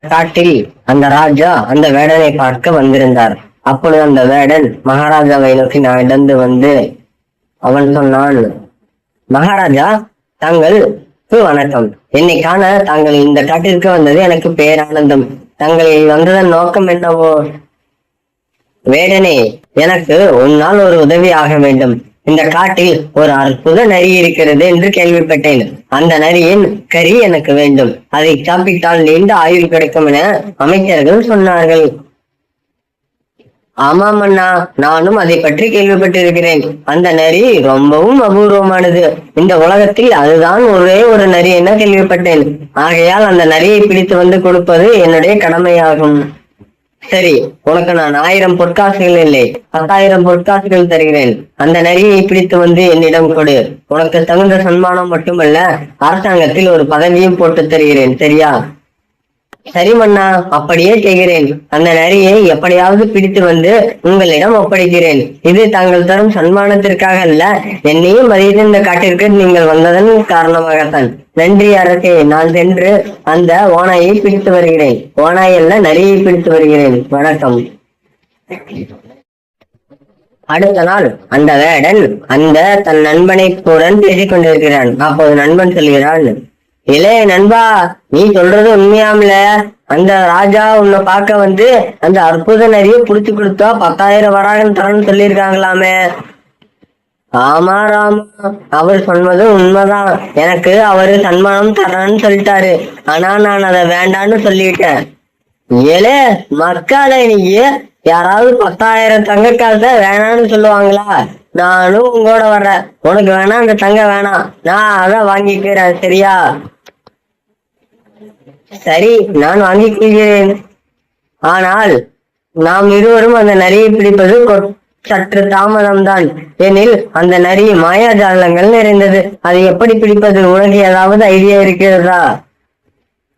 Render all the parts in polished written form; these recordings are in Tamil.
காட்டில் அந்த ராஜா அந்த வேடனை பார்க்க வந்திருந்தார். அப்பொழுது அந்த வேடன் மகாராஜாவை நோக்கி நடந்து வந்து அவன் சொன்னான், மகாராஜா, தாங்களுக்கு வணக்கம். என்னை காண தாங்கள் இந்த காட்டிற்கு வந்தது எனக்கு பேரானந்தம். தங்களை வந்ததன் நோக்கம் என்னவோ? வேடனே, எனக்கு உன்னால் ஒரு உதவி ஆக வேண்டும். இந்த காட்டில் ஒரு அற்புத நரி இருக்கிறது என்று கேள்விப்பட்டேன். அந்த நரியின் கறி எனக்கு வேண்டும். அதை சாப்பிட்டால் நீண்ட ஆயுள் கிடைக்கும் என அமைச்சர்கள் சொன்னார்கள். ஆமாம் அண்ணா, நானும் அதை பற்றி கேள்விப்பட்டிருக்கிறேன். அந்த நரி ரொம்பவும் அபூர்வமானது. இந்த உலகத்தில் அதுதான் ஒரே ஒரு நரி என கேள்விப்பட்டேன். ஆகையால் அந்த நரியை பிடித்து வந்து கொடுப்பது என்னுடைய கடமையாகும். சரி, உனக்கு நான் 1000 பொற்காசுகள் இல்லை, 10,000 பொற்காசுகள் தருகிறேன். அந்த நரியை பிடித்து வந்து என்னிடம் கொடு. உனக்கு தகுந்த சன்மானம் மட்டுமல்ல, அரசாங்கத்தில் ஒரு பதவியும் போட்டு தருகிறேன். சரியா? சரி மன்னா, அப்படியே செய்கிறேன். அந்த நரியை எப்படியாவது பிடித்து வந்து உங்களிடம் ஒப்படைக்கிறேன். இது தாங்கள் தரும் சன்மானத்திற்காக அல்ல, என்னையும் மதித்து இந்த காட்டிற்கு நீங்கள் வந்ததன் காரணமாகத்தான். நன்றி அரசே. நான் சென்று அந்த ஓநாயை பிடித்து வருகிறேன். ஓநாய் அல்ல, நரியை பிடித்து வருகிறேன். வணக்கம். அடுத்த நாள் அந்த வேடன் அந்த தன் நண்பனை உடன் பேசிக் கொண்டிருக்கிறான். அப்போது நண்பன் சொல்கிறான், இளைய நண்பா, நீ சொல்றது உண்மையாமல? அந்த ராஜா உன்னை பார்க்க வந்து அந்த அற்புத நரியை புடிச்சு கொடுத்தா 10,000 வராகன் தரன்னு சொல்லியிருக்காங்களாமே. ஆமா ராமா, அவர் சொன்னது உண்மைதான். எனக்கு அவரு சன்மானம் தரேன்னு சொல்லிட்டாரு. ஆனா நான் அதை வேண்டான்னு சொல்லிட்டேன். ஏலே மக்கால, நீ யாராவது 10,000 தங்க காசை வேணான்னு சொல்லுவாங்களா? நானும் உங்களோட வர்றேன். உனக்கு வேணா அந்த தங்க வேணாம், நான் அதை வாங்கிக்கிறேன். சரியா? சரி, நான் வாங்கிக் கொள்கிறேன். ஆனால் நாம் இருவரும் அந்த நரியை பிடிப்பது சற்று தாமதம்தான். எனில் அந்த நரி மாயாஜாலங்கள் நிறைந்தது. அதை எப்படி பிடிப்பது? உனக்கு ஏதாவது ஐடியா இருக்கிறதா?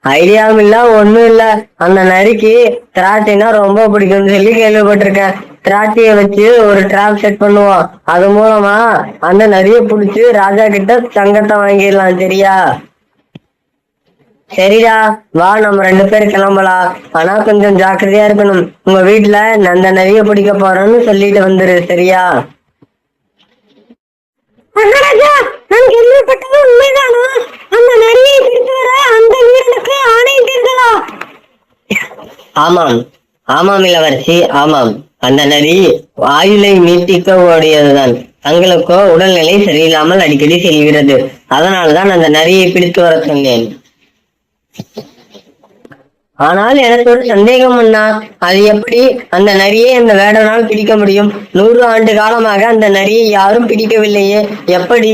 ஐடியாவும் இல்ல, ஒண்ணும் இல்ல. அந்த நரிக்கு திராட்சைனா ரொம்ப பிடிக்கும்னு சொல்லி கேள்விப்பட்டிருக்கேன். திராட்சைய வச்சு ஒரு டிராப் செட் பண்ணுவோம். அது மூலமா அந்த நரியை பிடிச்சு ராஜா கிட்ட தங்கத்தை வாங்கிடலாம். சரியா? சரிடா, வா, நம்ம 2 பேரும் கிளம்பலாம். ஆனா கொஞ்சம் ஜாக்கிரதையா இருக்கணும். உங்க வீட்டுல அந்த நரியை பிடிக்க போறோம்னு சொல்லிட்டு வந்துரு. சரியா? மகாராஜா, நான் கேள்விப்பட்டது உண்மைதானா? அந்த நரியை பிடித்து வர அந்த வீரனுக்கு ஆணையிட்டீர்களா? ஆமாம் ஆமாம் இளவரசி, ஆமாம். அந்த நரி ஆயுளை நீட்டிக்க ஓடியதுதான். தங்களுக்கோ உடல்நிலை சரியில்லாமல் அடிக்கடி செல்கிறது. அதனால்தான் அந்த நரியை பிடித்து வர சொன்னேன். ஆனால் எனக்கு ஒரு சந்தேகம் அண்ணா, அது எப்படி அந்த நரியை அந்த வேடனால் பிடிக்க முடியும்? 100 ஆண்டு காலமாக அந்த நரியை யாரும் பிடிக்கவில்லையே, எப்படி?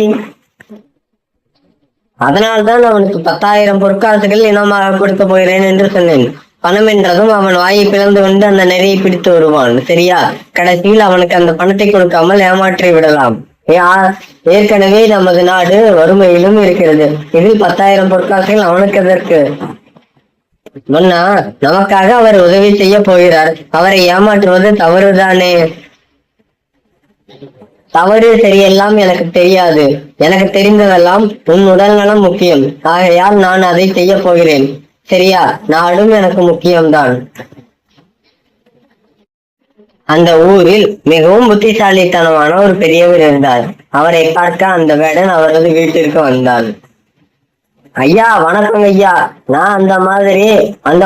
அதனால்தான் அவனுக்கு 10,000 பொற்காசுகள் இனமாக கொடுக்க போகிறேன் என்று சொன்னேன். பணம் என்றதும் அவன் வாயை பிளந்து கொண்டு அந்த நரியை பிடித்து வருவான். சரியா? கடைசியில் அவனுக்கு அந்த பணத்தை கொடுக்காமல் ஏமாற்றி விடலாம். ஏற்கனவே நமது நாடு வறுமையிலும் இருக்கிறது. இதில் 10,000 பொற்காசுகள் அவனுக்கு எதற்கு? மன்னா, நமக்காக அவர் உதவி செய்ய போகிறார். அவரை ஏமாற்றுவது தவறுதானே? தவறு சரியெல்லாம் எனக்கு தெரியாது. எனக்கு தெரிந்ததெல்லாம் உன் உடல்நலம் முக்கியம். ஆகையால் நான் அதை செய்ய போகிறேன். சரியா? நாடும் எனக்கு முக்கியம்தான். அந்த ஊரில் மிகவும் புத்திசாலித்தனமான ஒரு பெரியவர் இருந்தார். அவரை பார்க்க அந்த வேடன் அவரது வீட்டிற்கு வந்தான். ஐயா, வணக்கம் ஐயா. நான் அந்த மாதிரி அந்த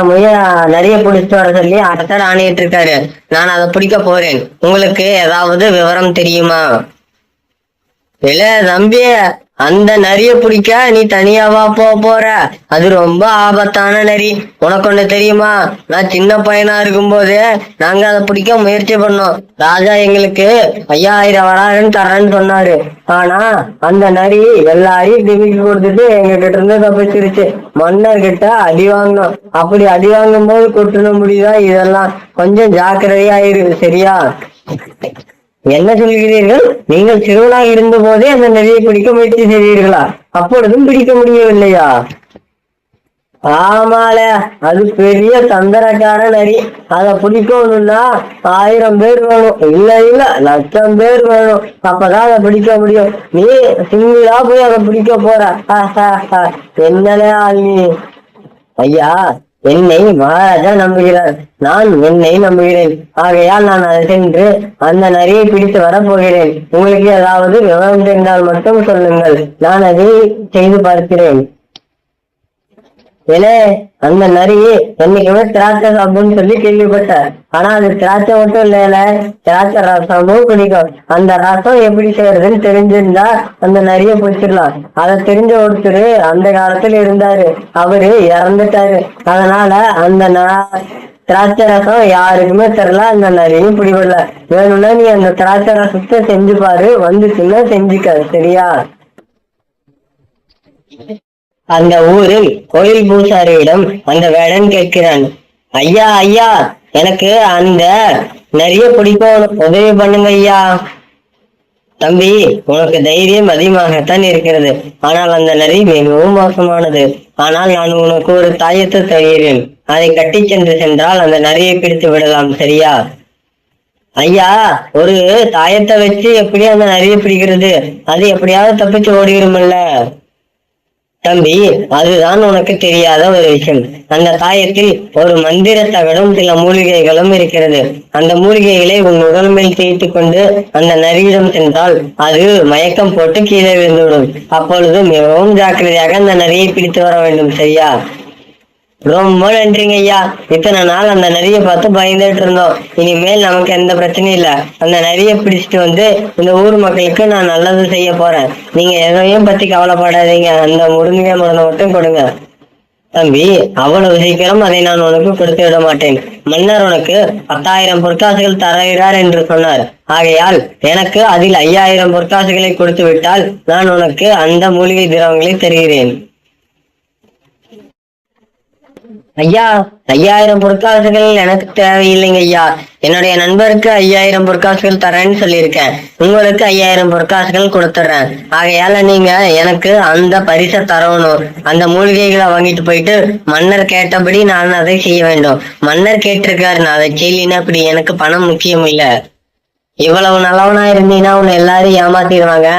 நிறைய பிடிச்சிட்டு வர சொல்லி அரசர் ஆணையிட்டு இருக்காரு. நான் அதை பிடிக்க போறேன். உங்களுக்கு ஏதாவது விவரம் தெரியுமா? இல்ல தம்பி, அந்த நரிய பிடிக்க நீ தனியாவா போற? அது ரொம்ப ஆபத்தான நரி. உனக்கு ஒண்ணு தெரியுமா? நான் சின்ன பையனா இருக்கும் போது நாங்க அதை பிடிக்க முயற்சி பண்ணோம். ராஜா எங்களுக்கு 5,000 வராகன்னு தரேன்னு சொன்னாரு. ஆனா அந்த நரி எல்லாரையும் டிமிக்கி கொடுத்துட்டு எங்க கிட்ட இருந்து தப்பிச்சிருச்சு. மன்னர் கிட்ட அடி வாங்கினோம். அப்படி அடி வாங்கும் போது கொட்டுன முடியுதா இதெல்லாம். கொஞ்சம் ஜாக்கிரதையா இரு. சரியா? என்ன சொல்கிறீர்கள்? நீங்கள் சிறுவனாக இருந்த போதே அந்த நரியை பிடிக்க முயற்சி செய்தீர்களா? அப்பொழுதும் பிடிக்க முடியவில்லையா? ஆமால, அது பெரிய தந்திரக்கார நரி. அதை பிடிக்கணும்னா 1000 பேர் வேணும். இல்ல 1,00,000 பேர் வேணும். அப்பதான் அதை பிடிக்க முடியும். நீ சிங்கிளா போய் அதை பிடிக்க போற. என்னலே நீ? ஐயா, என்னை மகாராஜா நம்புகிறார், நான் என்னை நம்புகிறேன். ஆகையால் நான் அதை சென்று அந்த நரியை பிடித்து வரப்போகிறேன். உங்களுக்கு ஏதாவது விவரம் தெரிந்தால் மட்டும் சொல்லுங்கள், நான் அதை செய்து பார்க்கிறேன். ஏலே, அந்த நரி என்னைக்குமே திராட்சை சாப்பிடுன்னு சொல்லி கேள்விப்பட்டேன். ஆனா அது திராட்சை மட்டும் இல்லையில, திராட்சை ரசமும் பிடிக்கும். அந்த ரசம் எப்படி செய்யறதுன்னு தெரிஞ்சிருந்தா அந்த நரிய பிடிச்சிடலாம். அதை தெரிஞ்ச ஒருத்தர் அந்த காலத்துல இருந்தாரு, அவரு இறந்துட்டாரு. அதனால அந்த திராட்சை ரசம் யாருக்குமே தெரியல, அந்த நரியும் பிடிபடல. வேணும்னா நீ அந்த திராட்சை ரசத்தை செஞ்சு பாரு, வந்துச்சுன்னா செஞ்சுக்க, சரியா? அந்த ஊரில் கோயில் பூசாரியிடம் அந்த வேடன் கேட்கிறான், ஐயா ஐயா, எனக்கு அந்த நிறைய பிடிக்கும், உதவி பண்ணுங்க ஐயா. தம்பி, உனக்கு தைரியம் அதிகமாகத்தான் இருக்கிறது, ஆனால் அந்த நரி மிகவும் மோசமானது. ஆனால் நான் உனக்கு ஒரு தாயத்தை தருகிறேன், அதை கட்டி சென்றால் அந்த நரியை பிடித்து விடலாம், சரியா? ஐயா, ஒரு தாயத்தை வச்சு எப்படி அந்த நரியை பிடிக்கிறது? அது எப்படியாவது தப்பிச்சு ஓடிடும்ல. தம்பி, அதுதான் உனக்கு தெரியாத ஒரு விஷயம். அந்த தாயத்தில் ஒரு மந்திர தகடும் சில மூலிகைகளும் இருக்கிறது. அந்த மூலிகைகளை உன் உடல் மேல் தேய்த்து கொண்டு அந்த நரியிடம் சென்றால் அது மயக்கம் போட்டு கீழே விழுந்துவிடும். அப்பொழுது மிகவும் ஜாக்கிரதையாக அந்த நரியை பிடித்து வர வேண்டும், சரியா? ரொம்ப நன்றிங்க ஐயா. இத்தனை நாள் அந்த நரியை பார்த்து பயந்துட்டு இருந்தோம். இனிமேல் நமக்கு எந்த பிரச்சனையும் இல்ல. அந்த நரியை பிடிச்சிட்டு வந்து இந்த ஊர் மக்களுக்கு நான் நல்லது செய்ய போறேன். நீங்க எதையும் பத்தி கவலைப்படாதீங்க. அந்த முருங்கை மருந்தை மட்டும் கொடுங்க. தம்பி, அவ்வளவு சீக்கிரம் அதை நான் உனக்கு கொடுத்து விட மாட்டேன். மன்னர் உனக்கு 10,000 பொற்காசுகள் தருகிறார் என்று சொன்னார். ஆகையால் எனக்கு அதில் 5,000 பொற்காசுகளை கொடுத்து விட்டால் நான் உனக்கு அந்த மூலிகை திரவங்களை தருகிறேன். ஐயா, 5,000 பொற்காசுகள் எனக்கு தேவையில்லைங்க ஐயா. என்னுடைய நண்பருக்கு 5,000 பொற்காசுகள் தரேன்னு சொல்லியிருக்கேன். உங்களுக்கு 5,000 பொற்காசுகள் கொடுத்துட்றேன். ஆகையால நீங்க எனக்கு அந்த பரிசை தரணும். அந்த மூலிகைகளை வாங்கிட்டு போயிட்டு மன்னர் கேட்டபடி நான் அதை செய்ய வேண்டும். மன்னர் கேட்டிருக்காரு, நான் அதை செய்யலினா அப்படி எனக்கு பணம் முக்கியம் இல்ல. இவ்வளவு நல்லவனா இருந்தீங்கன்னா உன்னை எல்லாரும் ஏமாத்திடுவாங்க.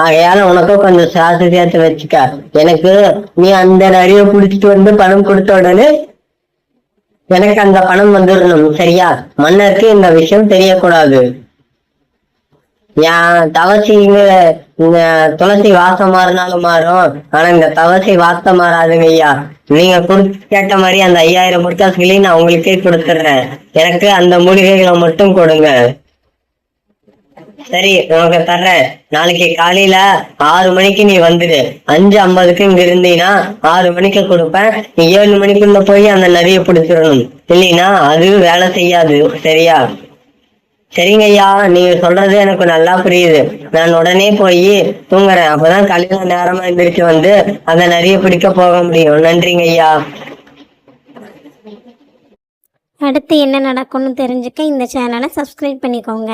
ஆகையால உனக்கும் கொஞ்சம் சேர்த்து வச்சுக்க. எனக்கு நீ அந்த நரியை புடிச்சிட்டு வந்து பணம் கொடுத்த உடனே எனக்கு அந்த பணம் வந்துடணும், சரியா? மன்னருக்கு இந்த விஷயம் தெரியக்கூடாது. என் தவசிங்க துளசி வாசம் மாறினாலும் மாறும், ஆனா இந்த தவசி வாசம் மாறாதுங்க ஐயா. நீங்க கேட்ட மாதிரி அந்த 5,000 பொற்காசுகளையும் நான் உங்களுக்கே கொடுத்துடுறேன். எனக்கு அந்த மூலிகைகளை மட்டும் கொடுங்க. சரி, உனக்கு தர்றேன். நாளைக்கு காலையில 6 மணிக்கு நீ வந்துடு. 5:50க்கு இங்க இருந்தீங்கன்னா 6 மணிக்கு கொடுப்பேன். நீ 7 மணிக்குள்ள போய் அந்த நரியை பிடிச்சிடணும். இல்லைன்னா அது வேலை செய்யாது, சரியா? சரிங்க ஐயா, நீங்க சொல்றது எனக்கு நல்லா புரியுது. நான் உடனே போய் தூங்குறேன். அப்பதான் காலையில நேரமா எந்திரிச்சு வந்து அந்த நரியை பிடிக்க போக முடியும். நன்றிங்க ஐயா. அடுத்து என்ன நடக்கும்னு தெரிஞ்சுக்க இந்த சேனலை சப்ஸ்கிரைப் பண்ணிக்கோங்க.